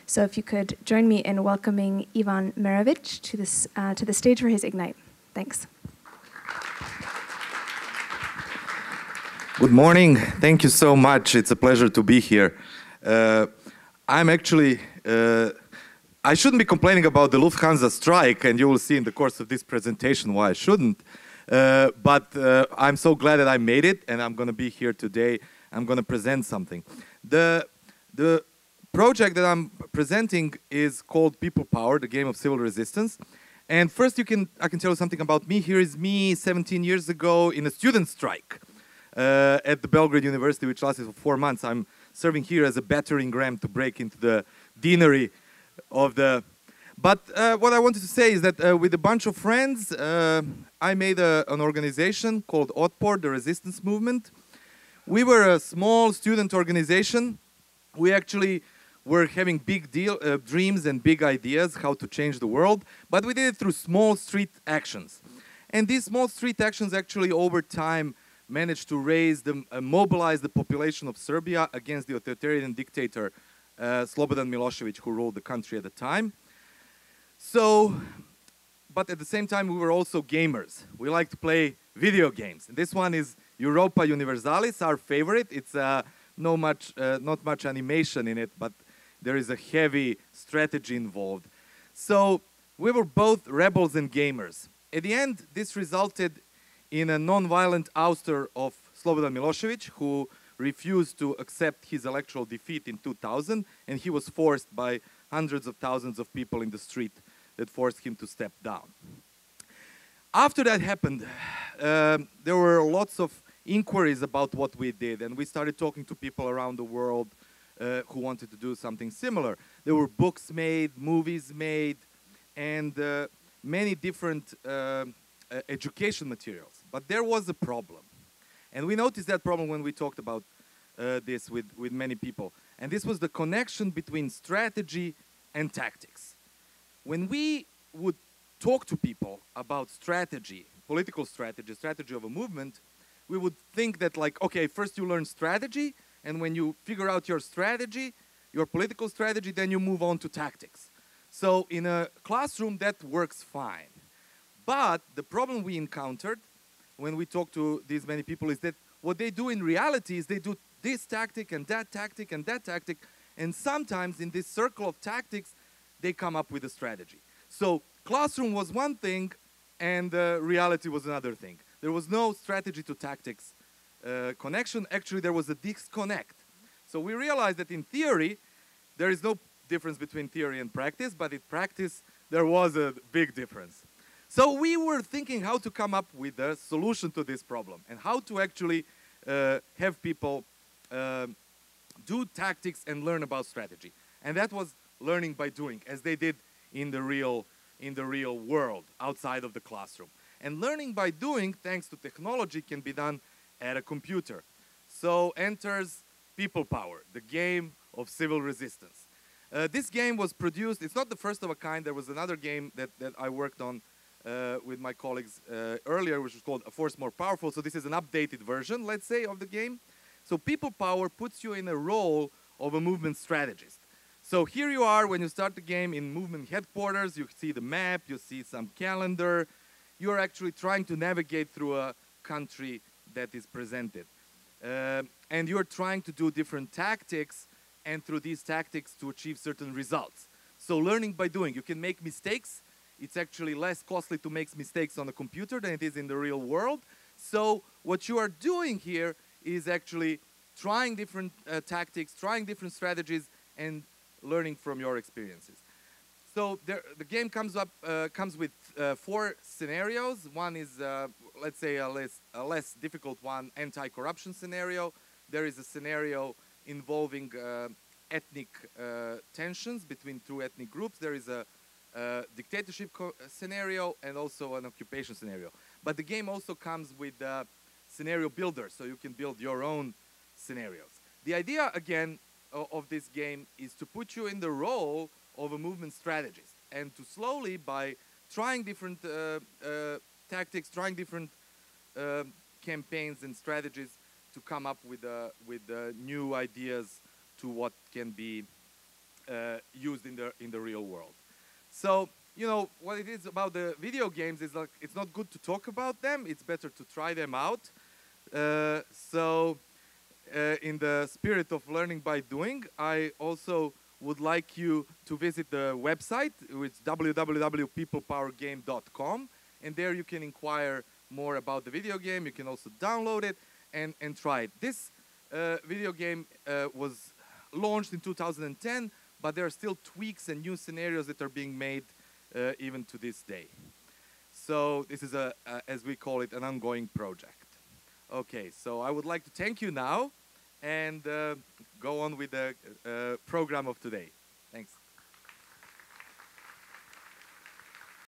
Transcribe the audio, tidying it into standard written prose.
So if you could join me in welcoming Ivan Marovic to the stage for his Ignite. Thanks. Good morning. Thank you so much. It's a pleasure to be here. I'm actually, I shouldn't be complaining about the Lufthansa strike, and you will see in the course of this presentation why I shouldn't. But I'm so glad that I made it, and I'm going to be here today. I'm going to present something. The project that I'm presenting is called People Power, the game of civil resistance. And first, I can tell you something about me. Here is me 17 years ago in a student strike at the Belgrade University, which lasted for 4 months. I'm serving here as a battering ram to break into the deanery of the... But what I wanted to say is that with a bunch of friends, I made an organization called Otpor, the resistance movement. We were a small student organization. We actually were having big dreams and big ideas how to change the world, but we did it through small street actions. And these small street actions actually over time managed to mobilize the population of Serbia against the authoritarian dictator Slobodan Milosevic, who ruled the country at the time. So, but at the same time, we were also gamers. We like to play video games. And this one is Europa Universalis, our favorite. It's not much animation in it, but there is a heavy strategy involved. So we were both rebels and gamers. At the end, this resulted in a non-violent ouster of Slobodan Milosevic, who refused to accept his electoral defeat in 2000, and he was forced by hundreds of thousands of people in the street that forced him to step down. After that happened, there were lots of inquiries about what we did, and we started talking to people around the world who wanted to do something similar. There were books made, movies made, and many different education materials. But there was a problem. And we noticed that problem when we talked about this with many people. And this was the connection between strategy and tactics. When we would talk to people about strategy, political strategy, strategy of a movement, we would think that like, okay, first you learn strategy, and when you figure out your strategy, your political strategy, then you move on to tactics. So in a classroom, that works fine. But the problem we encountered when we talk to these many people is that what they do in reality is they do this tactic and that tactic and that tactic, and sometimes in this circle of tactics, they come up with a strategy. So classroom was one thing, and reality was another thing. There was no strategy to tactics connection. Actually, there was a disconnect. So we realized that in theory, there is no difference between theory and practice, but in practice, there was a big difference. So we were thinking how to come up with a solution to this problem and how to actually have people do tactics and learn about strategy. And that was learning by doing, as they did in the real world, outside of the classroom. And learning by doing, thanks to technology, can be done at a computer. So enters People Power, the game of civil resistance. This game was produced, it's not the first of a kind. There was another game that I worked on with my colleagues earlier, which was called A Force More Powerful. So this is an updated version, let's say, of the game. So People Power puts you in a role of a movement strategist. So here you are when you start the game in movement headquarters. You see the map, you see some calendar. You're actually trying to navigate through a country that is presented. And you're trying to do different tactics, and through these tactics to achieve certain results. So learning by doing. You can make mistakes. It's actually less costly to make mistakes on a computer than it is in the real world. So what you are doing here is actually trying different tactics, trying different strategies, and learning from your experiences. So the game comes with 4 scenarios. One is, let's say, a less difficult one, anti-corruption scenario. There is a scenario involving ethnic tensions between 2 ethnic groups. There is a dictatorship scenario and also an occupation scenario. But the game also comes with a scenario builder, so you can build your own scenarios. The idea, again, of this game is to put you in the role of a movement strategist, and to slowly, by trying different tactics, trying different campaigns and strategies, to come up with new ideas to what can be used in the real world. So, you know, what it is about the video games is like it's not good to talk about them. It's better to try them out. In the spirit of learning by doing, I also would like you to visit the website, which is www.peoplepowergame.com, and there you can inquire more about the video game. You can also download it and try it. This video game was launched in 2010, but there are still tweaks and new scenarios that are being made even to this day. So this is, as we call it, an ongoing project. Okay, so I would like to thank you now and go on with the program of today.